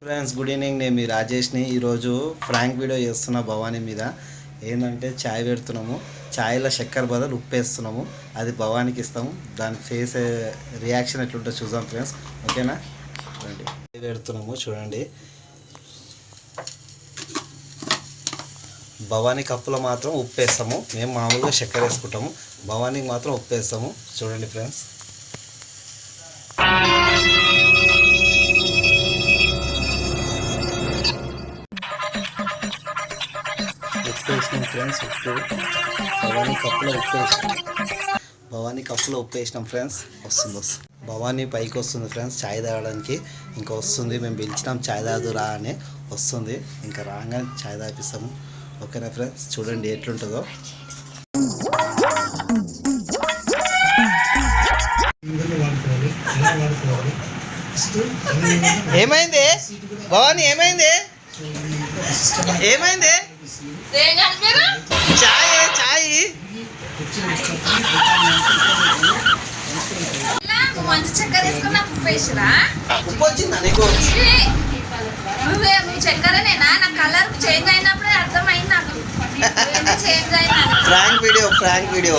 Friends good evening. నేను మీ రాజేష్ని. ఈరోజు prank video చేస్తున్నా భవానీ మీద. ఏంటంటే ఛాయ్ పెడుతున్నాము, ఛాయ్లో చక్కెర బదులు ఉప్పు వేస్తున్నాము. అది భవానీకి ఇస్తాము. దాని ఫేస్ రియాక్షన్ ఎట్లుంటుందో చూద్దాం ఫ్రెండ్స్. ఓకేనా? చూడండి, ఛాయ్ పెడుతున్నాము. చూడండి, భవానీ కప్పులో మాత్రం ఉప్పు వేస్తాము. మేము మామూలుగా చక్కెర వేసుకుంటాము, భవానీకి మాత్రం ఉప్పు వేస్తాము. చూడండి ఫ్రెండ్స్, ఉప్పు వేసినాం ఫ్రెండ్స్. ఉప్పు భవానీ కప్పులో ఉప్పు వేసినాం. భవానీ కప్పులో ఉప్పు వేసినాం ఫ్రెండ్స్. వస్తుంది భవానీ పైకి వస్తుంది ఫ్రెండ్స్ ఛాయ్ తాగడానికి. ఇంకా వస్తుంది, మేము పిలిచినాం ఛాయ్ తాగుదురా అని. వస్తుంది, ఇంకా రాగానే ఛాయ్ తాగిస్తాము. ఓకేనా ఫ్రెండ్స్? చూడండి ఎట్లుంటుందో. ఏమైంది భవానీ? ఏమైంది? ఏమైంది? ఛాయ్ ఛాయ్ మంచి చక్కెర వేసుకున్నా ఉప్పు వేసిరా? ఉప్పు వచ్చిందా నీకు? నువ్వు చక్కెరనేనా? నా కలర్ చేంజ్ అయినప్పుడే అర్థమైంది నాకు చేంజ్ అయినా. Prank video